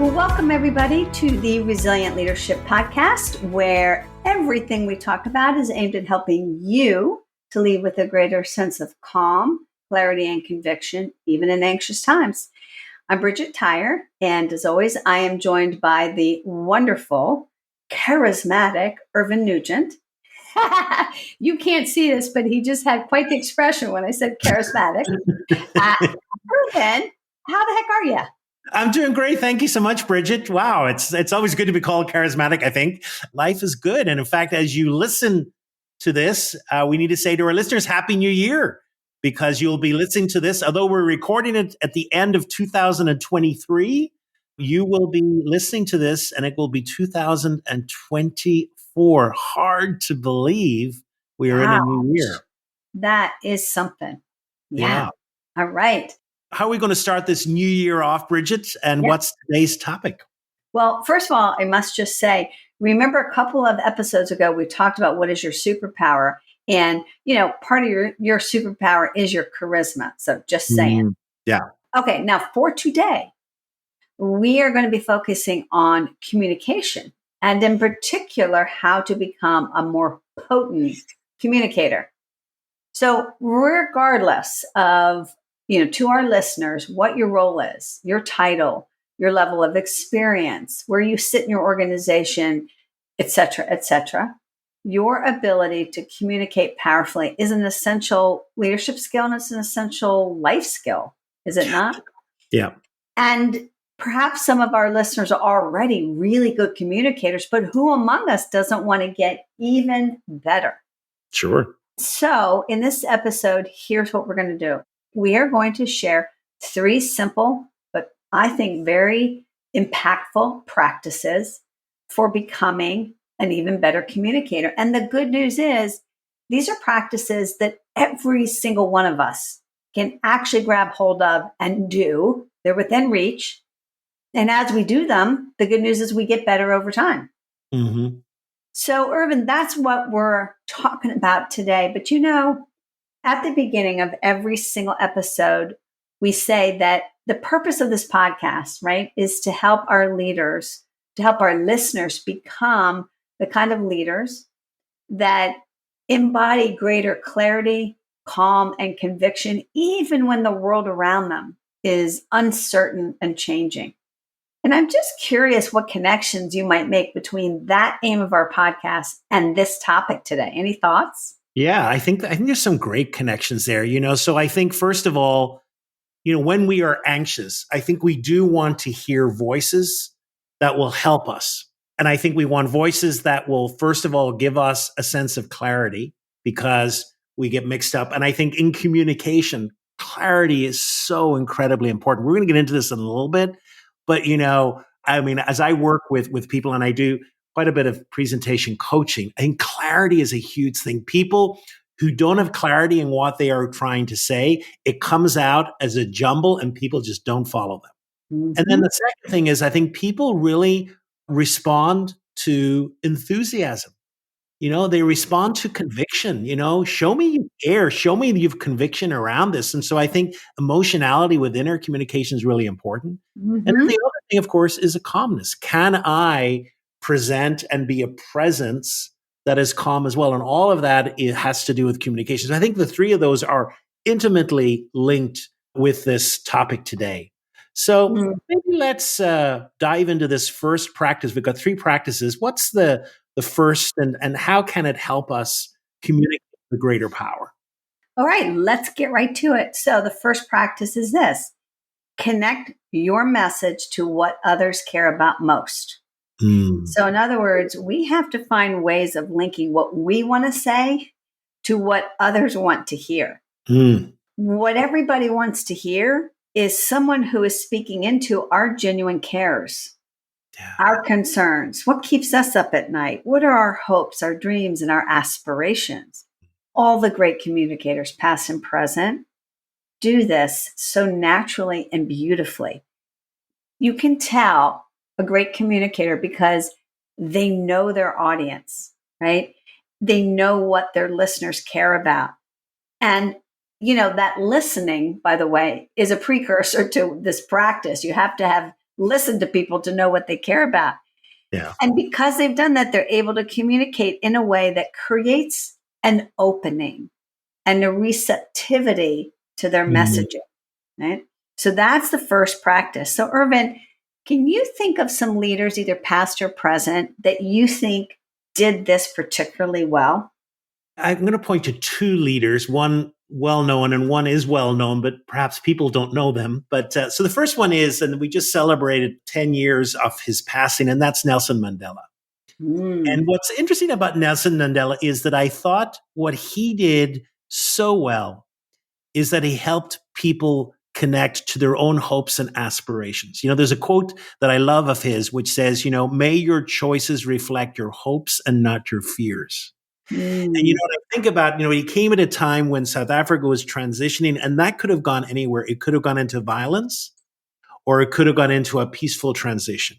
Well, welcome everybody to the Resilient Leadership Podcast, where everything we talk about is aimed at helping you to lead with a greater sense of calm, clarity, and conviction, even in anxious times. I'm Bridget Tyre, and as always, I am joined by the wonderful, charismatic Irvine Nugent. You can't see this, but he just had quite the expression when I said charismatic. Irvine, how the heck are you? I'm doing great. Thank you so much, Bridget. Wow. It's always good to be called charismatic, I think. Life is good. And in fact, as you listen to this, we need to say to our listeners, Happy New Year, because you'll be listening to this. Although we're recording it at the end of 2023, you will be listening to this and it will be 2024. Hard to believe we are in a new year. That is something. Yeah. All right. How are we going to start this new year off, Bridget? And what's today's topic? Well, first of all, I must just say, remember a couple of episodes ago, we talked about what is your superpower. And, part of your superpower is your charisma. So just saying. Yeah. Okay. Now for today, we are going to be focusing on communication and in particular, how to become a more potent communicator. So regardless of to our listeners, what your role is, your title, your level of experience, where you sit in your organization, et cetera, your ability to communicate powerfully is an essential leadership skill and it's an essential life skill, is it not? Yeah. And perhaps some of our listeners are already really good communicators, but who among us doesn't want to get even better? Sure. So in this episode, here's what we're going to do. We are going to share 3 simple, but I think very impactful practices for becoming an even better communicator. And the good news is these are practices that every single one of us can actually grab hold of and do. They're within reach. And as we do them, the good news is we get better over time. Mm-hmm. So, Irvine, that's what we're talking about today. But at the beginning of every single episode, we say that the purpose of this podcast, right, is to help our leaders, to help our listeners become the kind of leaders that embody greater clarity, calm, and conviction, even when the world around them is uncertain and changing. And I'm just curious what connections you might make between that aim of our podcast and this topic today. Any thoughts? Yeah, I think there's some great connections there, So I think, first of all, when we are anxious, I think we do want to hear voices that will help us. And I think we want voices that will, first of all, give us a sense of clarity because we get mixed up. And I think in communication, clarity is so incredibly important. We're going to get into this in a little bit, but, as I work with people and I do quite a bit of presentation coaching, I think clarity is a huge thing. People who don't have clarity in what they are trying to say, it comes out as a jumble and people just don't follow them. Mm-hmm. And then the second thing is I think people really respond to enthusiasm. They respond to conviction, show me you care, show me you have conviction around this. And so I think emotionality within our communication is really important. Mm-hmm. And then the other thing, of course, is a calmness. Can I present and be a presence that is calm as well? And all of that, it has to do with communications. I think the 3 of those are intimately linked with this topic today. So maybe let's dive into this first practice. We've got 3 practices. What's the first and how can it help us communicate with greater power? All right, let's get right to it. So the first practice is this: connect your message to what others care about most. So in other words, we have to find ways of linking what we want to say to what others want to hear. What everybody wants to hear is someone who is speaking into our genuine cares, our concerns, what keeps us up at night, what are our hopes, our dreams, and our aspirations. All the great communicators, past and present, do this so naturally and beautifully. You can tell a great communicator because they know their audience, right? They know what their listeners care about. And, that listening, by the way, is a precursor to this practice. You have to have listen to people to know what they care about. Yeah. And because they've done that, they're able to communicate in a way that creates an opening and a receptivity to their messaging, right? So that's the first practice. So Irvine, can you think of some leaders, either past or present, that you think did this particularly well? I'm going to point to two leaders, one well known and one is well known, but perhaps people don't know them. But so the first one is, and we just celebrated 10 years of his passing, and that's Nelson Mandela. And what's interesting about Nelson Mandela is that I thought what he did so well is that he helped people connect to their own hopes and aspirations. There's a quote that I love of his, which says, may your choices reflect your hopes and not your fears. And what I think about, he came at a time when South Africa was transitioning, and that could have gone anywhere. It could have gone into violence, or it could have gone into a peaceful transition.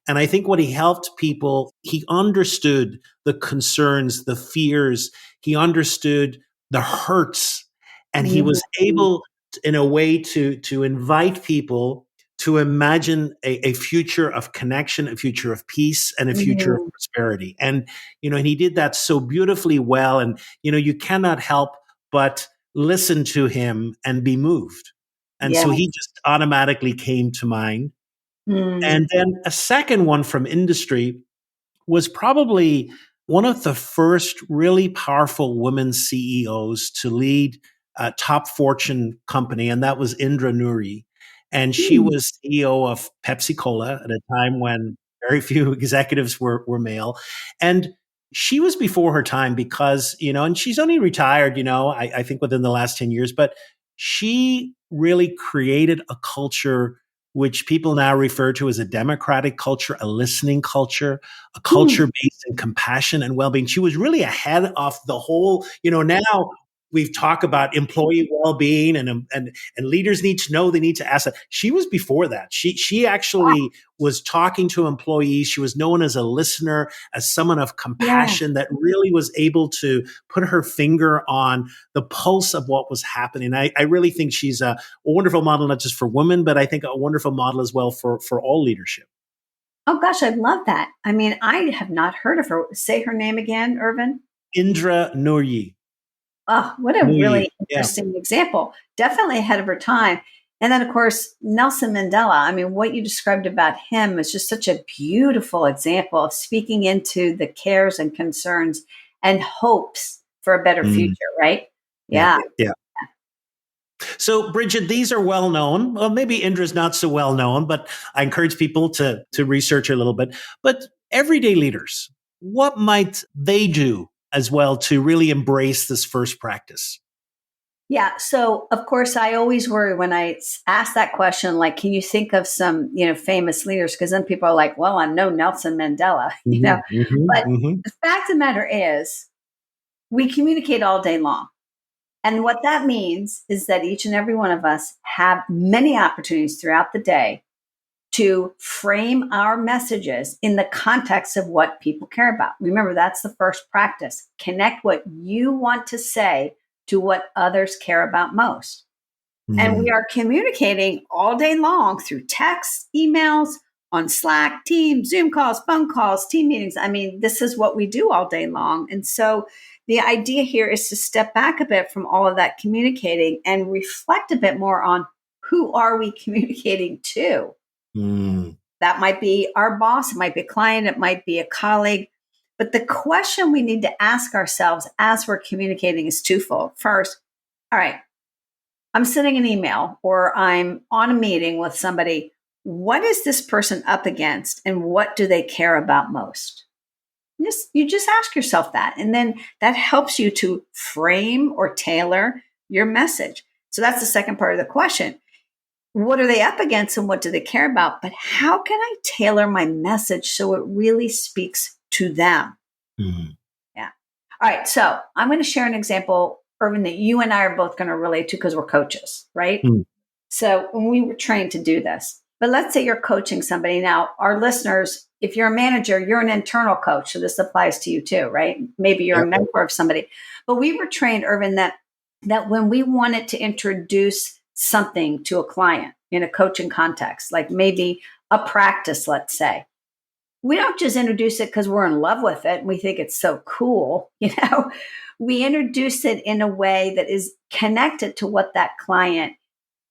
And I think what he helped people, he understood the concerns, the fears, he understood the hurts, and he was able, in a way, to invite people to imagine a future of connection, a future of peace, and a future of prosperity. And, and he did that so beautifully well. And, you cannot help but listen to him and be moved. And so he just automatically came to mind. And then a second one from industry was probably one of the first really powerful women CEOs to lead a top Fortune company, and that was Indra Nooyi. And she was CEO of Pepsi Cola at a time when very few executives were male. And she was before her time because, and she's only retired, I think within the last 10 years, but she really created a culture which people now refer to as a democratic culture, a listening culture, a culture based in compassion and well-being. She was really ahead of the whole, now we've talked about employee well-being and leaders need to know, they need to ask that. She was before that. She actually was talking to employees. She was known as a listener, as someone of compassion that really was able to put her finger on the pulse of what was happening. I really think she's a wonderful model, not just for women, but I think a wonderful model as well for all leadership. Oh gosh, I love that. I mean, I have not heard of her. Say her name again, Irvine. Indra Nooyi. Oh, what a really interesting example. Definitely ahead of her time. And then, of course, Nelson Mandela. I mean, what you described about him is just such a beautiful example of speaking into the cares and concerns and hopes for a better future, right? Yeah. So, Bridget, these are well known. Well, maybe Indra's not so well known, but I encourage people to research a little bit. But everyday leaders, what might they do as well to really embrace this first practice? Yeah. So, of course, I always worry when I ask that question, like, can you think of some, famous leaders? Because then people are like, well, I know Nelson Mandela, But the fact of the matter is, we communicate all day long. And what that means is that each and every one of us have many opportunities throughout the day to frame our messages in the context of what people care about. Remember, that's the first practice. Connect what you want to say to what others care about most. And we are communicating all day long through texts, emails, on Slack, Teams, Zoom calls, phone calls, team meetings. I mean, this is what we do all day long. And so the idea here is to step back a bit from all of that communicating and reflect a bit more on who are we communicating to? That might be our boss, it might be a client, it might be a colleague. But the question we need to ask ourselves as we're communicating is twofold. First, all right, I'm sending an email or I'm on a meeting with somebody. What is this person up against and what do they care about most? You just ask yourself that. And then that helps you to frame or tailor your message. So that's the second part of the question. What are they up against and what do they care about? But how can I tailor my message so it really speaks to them? Yeah. All right. So I'm going to share an example, Irvine, that you and I are both going to relate to because we're coaches, right? So when we were trained to do this, but let's say you're coaching somebody. Now, our listeners, if you're a manager, you're an internal coach. So this applies to you too, right? Maybe you're a mentor of somebody. But we were trained, Irvine, that when we wanted to introduce something to a client in a coaching context, like maybe a practice, let's say, we don't just introduce it because we're in love with it and we think it's so cool. We introduce it in a way that is connected to what that client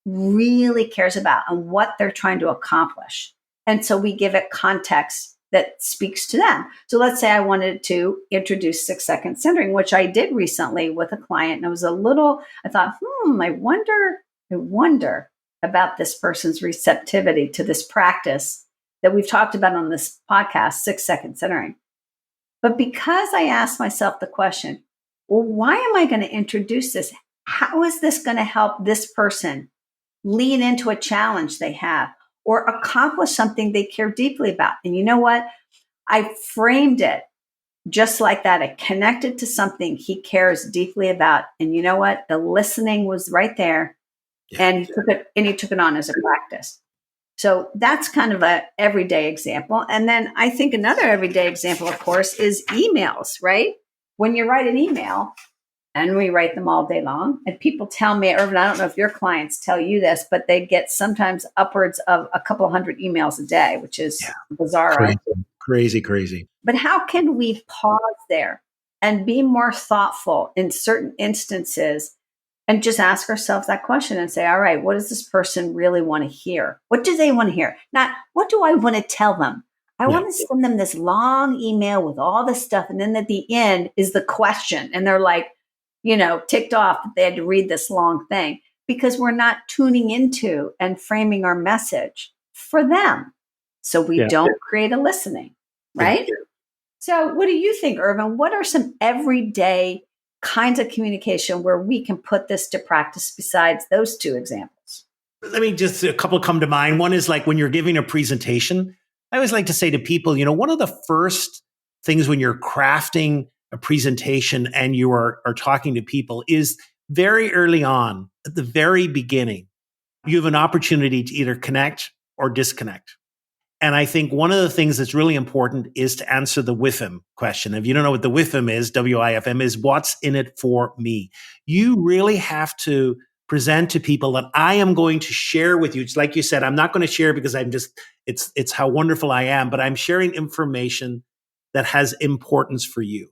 really cares about and what they're trying to accomplish. And so we give it context that speaks to them. So let's say I wanted to introduce 6-second centering, which I did recently with a client. And I thought, I wonder about this person's receptivity to this practice that we've talked about on this podcast, 6-second centering. But because I asked myself the question, well, why am I going to introduce this? How is this going to help this person lean into a challenge they have or accomplish something they care deeply about? And you know what? I framed it just like that. It connected to something he cares deeply about. And you know what? The listening was right there. Yeah. And he took it on as a practice. So that's kind of an everyday example. And then I think another everyday example, of course, is emails, right? When you write an email, and we write them all day long, and people tell me, Irvine, I don't know if your clients tell you this, but they get sometimes upwards of a couple hundred emails a day, which is bizarre. Crazy. But how can we pause there and be more thoughtful in certain instances and just ask ourselves that question and say, all right, what does this person really want to hear? What do they want to hear? Not, what do I want to tell them? I want to send them this long email with all this stuff. And then at the end is the question. And they're like, ticked off that they had to read this long thing because we're not tuning into and framing our message for them. So we don't create a listening, right? Yeah. So what do you think, Irvine? What are some everyday kinds of communication where we can put this to practice besides those two examples? Let me just, a couple come to mind. One is like when you're giving a presentation, I always like to say to people, one of the first things when you're crafting a presentation and you are talking to people is very early on, at the very beginning, you have an opportunity to either connect or disconnect. And I think one of the things that's really important is to answer the WIFM question. If you don't know what the WIFM is, WIFM is what's in it for me. You really have to present to people that I am going to share with you. It's like you said, I'm not going to share because it's how wonderful I am, but I'm sharing information that has importance for you.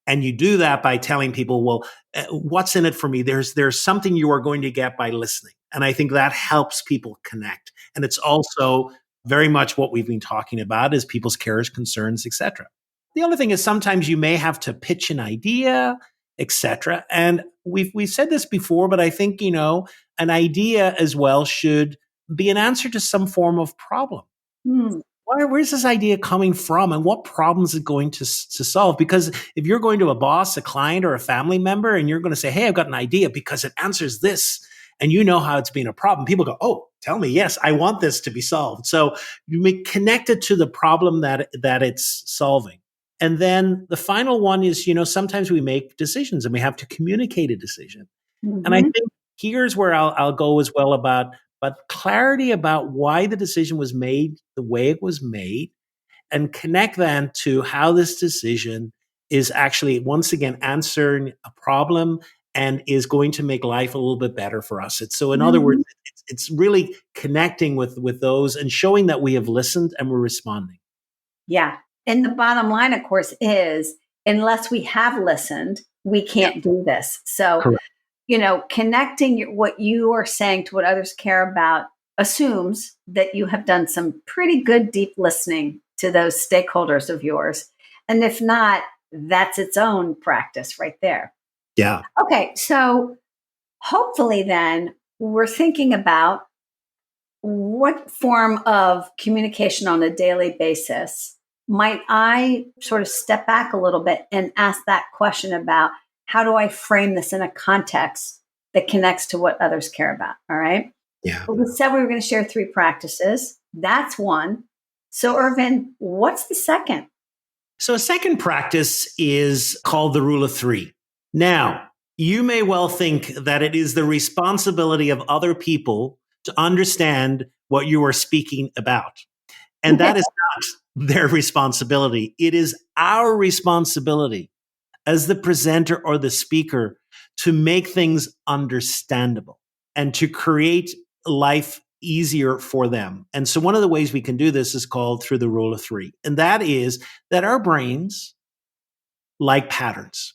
And you do that by telling people, well, what's in it for me? There's something you are going to get by listening. And I think that helps people connect. And it's also very much what we've been talking about is people's cares, concerns, etc. The other thing is sometimes you may have to pitch an idea, etc. And we've said this before, but I think, an idea as well should be an answer to some form of problem. Where's this idea coming from and what problems is it going to solve? Because if you're going to a boss, a client, or a family member, and you're going to say, hey, I've got an idea because it answers this, and you know how it's been a problem, people go, oh, tell me, yes, I want this to be solved. So you make connected to the problem that it's solving. And then the final one is, sometimes we make decisions and we have to communicate a decision. Mm-hmm. And I think here's where I'll go as well but clarity about why the decision was made the way it was made, and connect then to how this decision is actually, once again, answering a problem and is going to make life a little bit better for us. In other words, it's really connecting with those and showing that we have listened and we're responding. Yeah. And the bottom line, of course, is unless we have listened, we can't do this. So, correct. Connecting what you are saying to what others care about assumes that you have done some pretty good, deep listening to those stakeholders of yours. And if not, that's its own practice right there. Yeah. Okay. So hopefully then we're thinking about what form of communication on a daily basis might I sort of step back a little bit and ask that question about how do I frame this in a context that connects to what others care about? All right. Yeah. But we said we were going to share 3 practices. That's one. So Irvine, what's the second? So a second practice is called the rule of 3. Now, you may well think that it is the responsibility of other people to understand what you are speaking about. And that is not their responsibility. It is our responsibility as the presenter or the speaker to make things understandable. and to create life easier for them. And so one of the ways we can do this is called through the rule of three. And that is that our brains like patterns.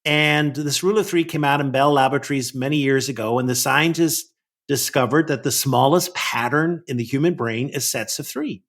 And this rule of three came out in Bell Laboratories many years ago. And the scientists discovered that the smallest pattern in the human brain is sets of three.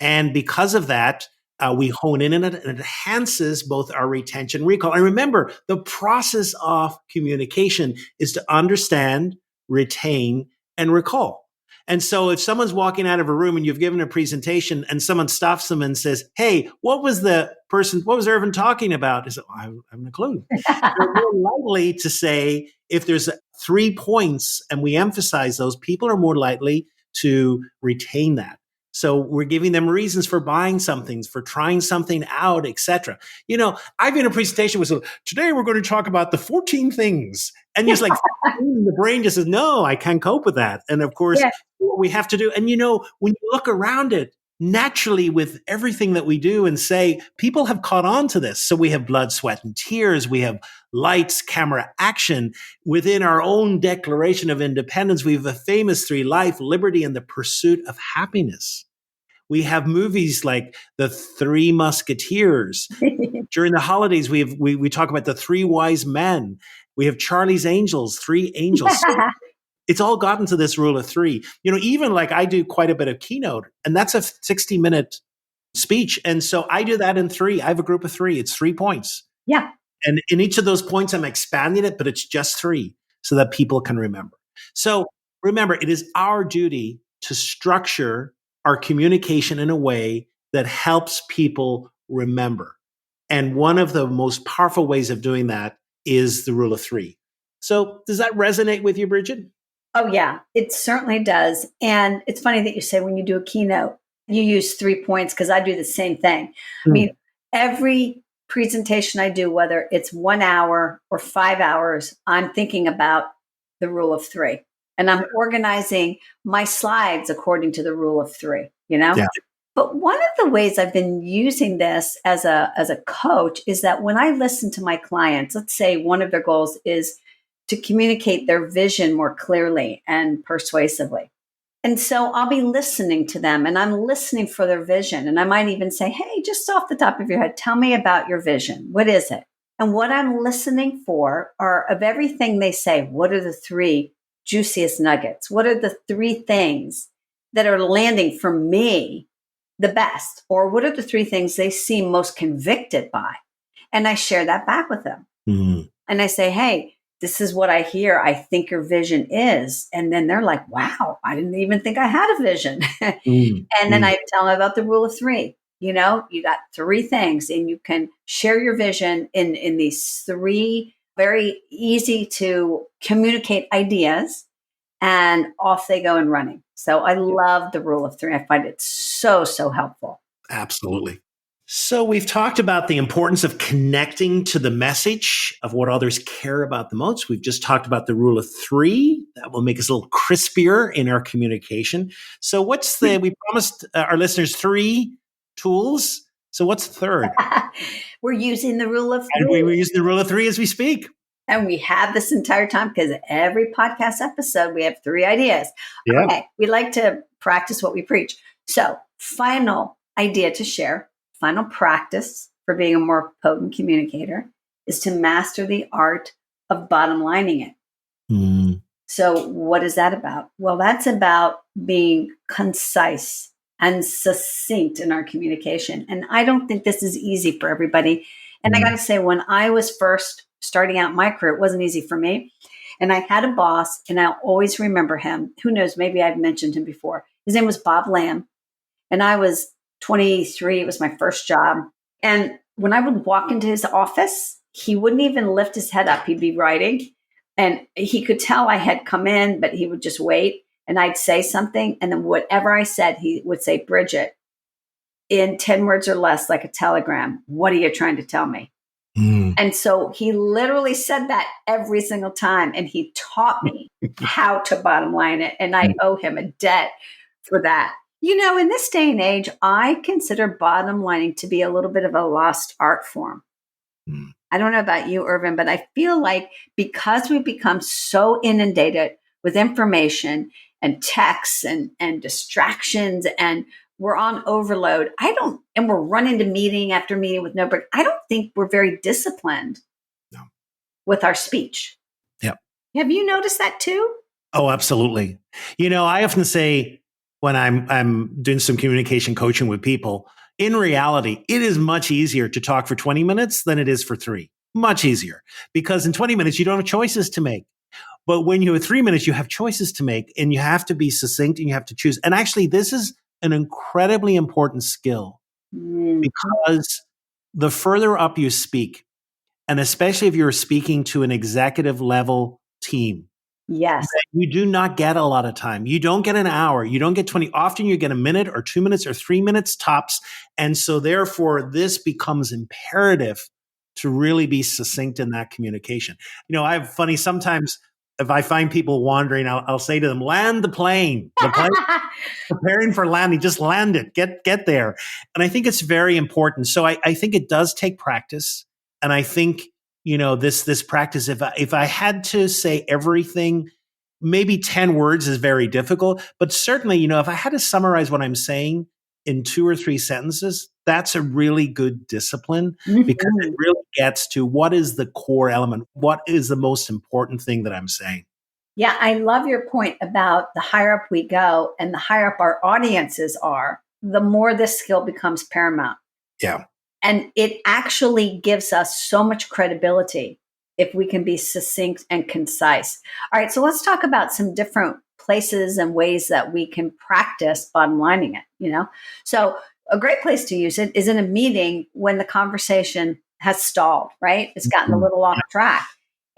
And because of that, we hone in on it, and it enhances both our retention and recall. And remember, the process of communication is to understand, retain, and recall. And so if someone's walking out of a room and you've given a presentation and someone stops them and says, hey, what was Irvine talking about? They say, I haven't a clue. They're more likely to say, if there's 3 points and we emphasize those, people are more likely to retain that. So we're giving them reasons for buying something, for trying something out, etc. I've been in a presentation with today we're going to talk about the 14 things. And just like the brain just says, no, I can't cope with that. And of course, what we have to do, and when you look around it, naturally with everything that we do and say, people have caught on to this. So we have blood, sweat, and tears. We have lights, camera, action. Within our own Declaration of Independence, we have the famous three: life, liberty, and the pursuit of happiness. We have movies like The Three Musketeers. During the holidays, we talk about the Three Wise Men. We have Charlie's Angels, three angels. It's all gotten to this rule of three. Even like I do quite a bit of keynote, and that's a 60-minute speech. And so I do that in three. I have a group of three. It's 3 points. Yeah. And in each of those points, I'm expanding it, but it's just three so that people can remember. So remember, it is our duty to structure our communication in a way that helps people remember. And one of the most powerful ways of doing that is the rule of three. So does that resonate with you, Bridget? Oh, yeah, it certainly does. And it's funny that you say when you do a keynote, you use 3 points, because I do the same thing. I mean, every presentation I do, whether it's 1 hour or 5 hours, I'm thinking about the rule of three. And I'm organizing my slides according to the rule of three, Yeah. But one of the ways I've been using this as a coach is that when I listen to my clients, let's say one of their goals is to communicate their vision more clearly and persuasively. And so I'll be listening to them, and I'm listening for their vision. And I might even say, hey, just off the top of your head, tell me about your vision. What is it? And what I'm listening for are, of everything they say, what are the 3 juiciest nuggets? What are the 3 things that are landing for me the best? Or what are the 3 things they seem most convicted by? And I share that back with them. Mm-hmm. And I say, hey, this is what I hear I think your vision is. And then they're like, wow, I didn't even think I had a vision. And then I tell them about the rule of three. You got 3 things, and you can share your vision in these 3 very easy to communicate ideas, and off they go and running. So I love the rule of three. I find it so, so helpful. Absolutely. So we've talked about the importance of connecting to the message of what others care about the most. We've just talked about the rule of three that will make us a little crispier in our communication. So we promised our listeners 3 tools. So what's the third? We're using the rule of three. And we're using the rule of 3 as we speak. And we have this entire time, because every podcast episode, we have 3 ideas. Yeah. Okay. We like to practice what we preach. So final idea to share. Final practice for being a more potent communicator is to master the art of bottom lining it. Mm. So what is that about? Well, that's about being concise and succinct in our communication. And I don't think this is easy for everybody. And I got to say, when I was first starting out my career, it wasn't easy for me. And I had a boss, and I'll always remember him. Who knows, maybe I've mentioned him before. His name was Bob Lamb. And I was 23. It was my first job. And when I would walk into his office, he wouldn't even lift his head up. He'd be writing. And he could tell I had come in, but he would just wait. And I'd say something. And then whatever I said, he would say, Bridget, in 10 words or less, like a telegram, what are you trying to tell me? Mm. And so he literally said that every single time. And he taught me how to bottom line it. And I owe him a debt for that. In this day and age, I consider bottom lining to be a little bit of a lost art form. I don't know about you, Irvine, but I feel like because we've become so inundated with information and texts and distractions, and we're on overload. And we're running to meeting after meeting with no break. I don't think we're very disciplined with our speech. Yeah. Have you noticed that too? Oh, absolutely. I often say when I'm doing some communication coaching with people, in reality, it is much easier to talk for 20 minutes than it is for 3. Much easier, because in 20 minutes, you don't have choices to make. But when you have 3 minutes, you have choices to make, and you have to be succinct and you have to choose. And actually, this is an incredibly important skill, because the further up you speak, and especially if you're speaking to an executive level team, yes, you do not get a lot of time. You don't get an hour. You don't get 20. Often you get a minute or 2 minutes or 3 minutes tops. And so therefore, this becomes imperative to really be succinct in that communication. I have funny, sometimes if I find people wandering, I'll say to them, land the plane. The plane preparing for landing, just land it, get there. And I think it's very important. So I think it does take practice. And I think, this practice, if I had to say everything, maybe 10 words is very difficult, but certainly, if I had to summarize what I'm saying in 2 or 3 sentences, that's a really good discipline, because it really gets to what is the core element? What is the most important thing that I'm saying? Yeah, I love your point about the higher up we go and the higher up our audiences are, the more this skill becomes paramount. Yeah. And it actually gives us so much credibility if we can be succinct and concise. All right, so let's talk about some different places and ways that we can practice bottom lining it, So a great place to use it is in a meeting when the conversation has stalled, right? It's gotten a little off track.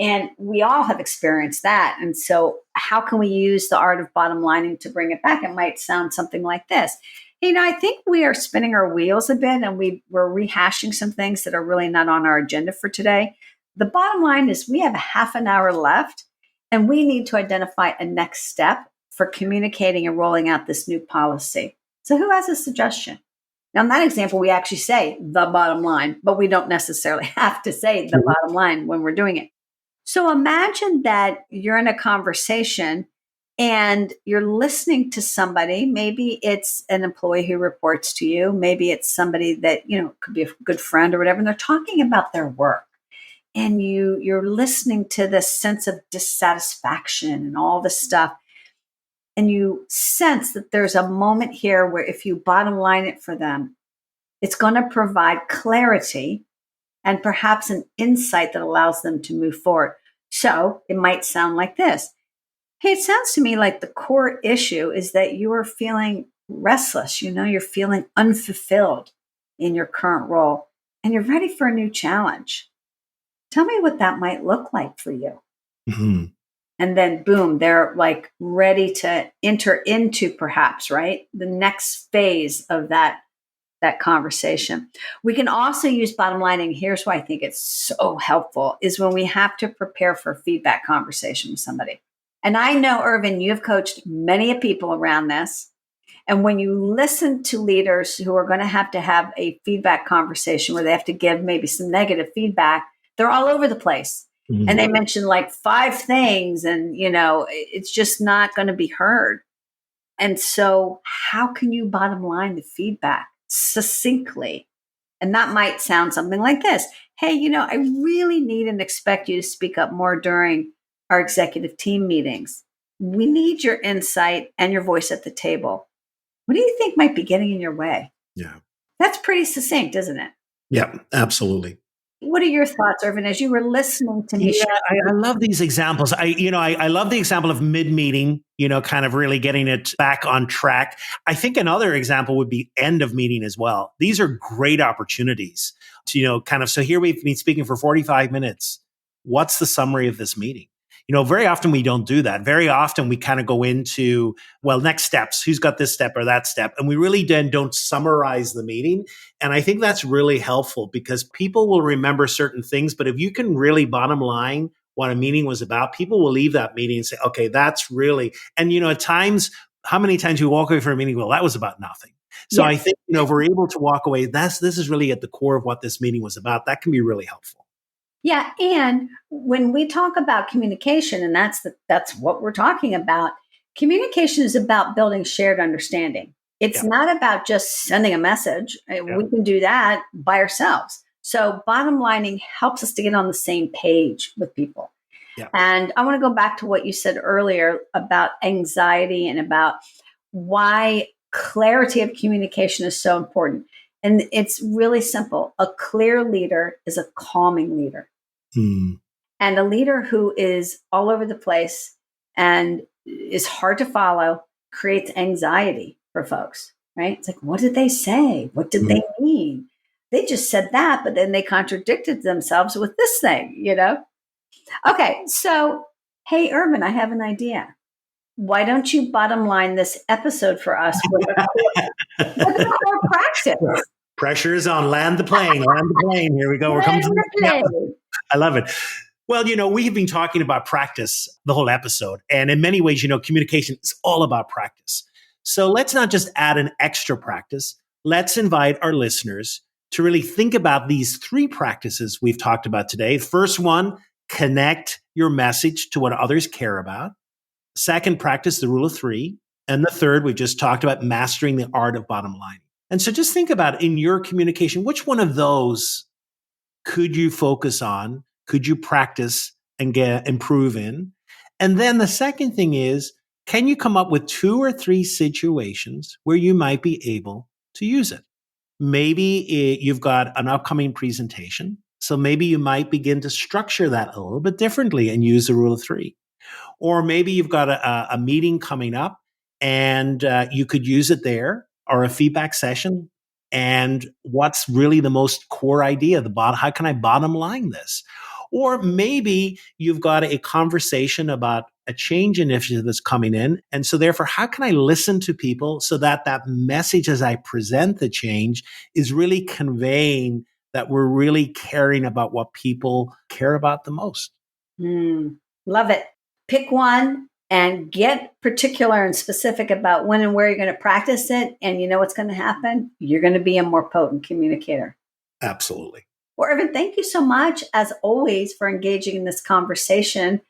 And we all have experienced that. And so how can we use the art of bottom lining to bring it back? It might sound something like this. I think we are spinning our wheels a bit, and we're rehashing some things that are really not on our agenda for today. The bottom line is we have a half an hour left, and we need to identify a next step for communicating and rolling out this new policy. So who has a suggestion? Now, in that example, we actually say the bottom line, but we don't necessarily have to say the bottom line when we're doing it. So imagine that you're in a conversation and you're listening to somebody. Maybe it's an employee who reports to you. Maybe it's somebody that, could be a good friend or whatever. And they're talking about their work. And you're listening to this sense of dissatisfaction and all this stuff. And you sense that there's a moment here where if you bottom line it for them, it's going to provide clarity and perhaps an insight that allows them to move forward. So it might sound like this. Hey, it sounds to me like the core issue is that you are feeling restless. You're feeling unfulfilled in your current role and you're ready for a new challenge. Tell me what that might look like for you. Mm-hmm. And then boom, they're like ready to enter into perhaps, right, the next phase of that conversation. We can also use bottom lining. Here's why I think it's so helpful is when we have to prepare for a feedback conversation with somebody. And I know, Irvine, you've coached many people around this. And when you listen to leaders who are going to have a feedback conversation where they have to give maybe some negative feedback, they're all over the place. Mm-hmm. And they mention like 5 things and, it's just not going to be heard. And so how can you bottom line the feedback succinctly? And that might sound something like this. Hey, I really need and expect you to speak up more during our executive team meetings. We need your insight and your voice at the table. What do you think might be getting in your way? Yeah. That's pretty succinct, isn't it? Yeah, absolutely. What are your thoughts, Irvine, as you were listening to me? Yeah, I love these examples. I love the example of mid-meeting, kind of really getting it back on track. I think another example would be end of meeting as well. These are great opportunities to, so here we've been speaking for 45 minutes. What's the summary of this meeting? Very often we don't do that. Very often we kind of go into, next steps, who's got this step or that step. And we really then don't summarize the meeting. And I think that's really helpful because people will remember certain things. But if you can really bottom line what a meeting was about, people will leave that meeting and say, okay, that's really, and at times, how many times you walk away from a meeting, that was about nothing. So yeah. I think, if we're able to walk away, this is really at the core of what this meeting was about. That can be really helpful. Yeah. And when we talk about communication, and that's what we're talking about, communication is about building shared understanding. It's not about just sending a message. We can do that by ourselves. So bottom lining helps us to get on the same page with people. Yeah. And I want to go back to what you said earlier about anxiety and about why clarity of communication is so important. And it's really simple. A clear leader is a calming leader. Mm. And a leader who is all over the place and is hard to follow creates anxiety for folks, right? It's like, what did they say? What did they mean? They just said that, but then they contradicted themselves with this thing, you know? Okay, so, hey, Irvine, I have an idea. Why don't you bottom line this episode for us with a core practice? Pressure is on. Land the plane. Land the plane. Here we go. We're coming to the plane. I love it. Well, we have been talking about practice the whole episode. And in many ways, communication is all about practice. So let's not just add an extra practice. Let's invite our listeners to really think about these 3 practices we've talked about today. First one, connect your message to what others care about. Second practice, the rule of 3. And the third, we've just talked about mastering the art of bottom line. And so just think about in your communication, which one of those could you focus on? Could you practice and improve in? And then the second thing is, can you come up with 2 or 3 situations where you might be able to use it? Maybe you've got an upcoming presentation. So maybe you might begin to structure that a little bit differently and use the rule of 3. Or maybe you've got a meeting coming up and you could use it there, or a feedback session. And what's really the most core idea? How can I bottom line this? Or maybe you've got a conversation about a change initiative that's coming in. And so therefore, how can I listen to people so that that message as I present the change is really conveying that we're really caring about what people care about the most? Love it. Pick one and get particular and specific about when and where you're going to practice it. And you know what's going to happen? You're going to be a more potent communicator. Absolutely. Well, Irvine, thank you so much, as always, for engaging in this conversation.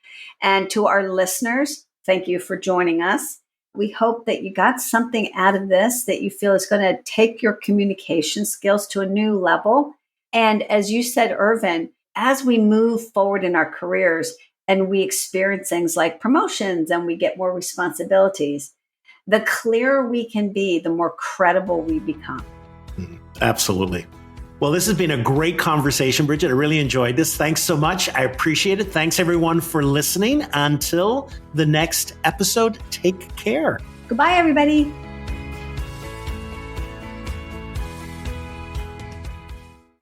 And to our listeners, thank you for joining us. We hope that you got something out of this that you feel is going to take your communication skills to a new level. And as you said, Irvine, as we move forward in our careers and we experience things like promotions and we get more responsibilities, the clearer we can be, the more credible we become. Absolutely. Well, this has been a great conversation, Bridget. I really enjoyed this. Thanks so much. I appreciate it. Thanks, everyone, for listening. Until the next episode, take care. Goodbye, everybody.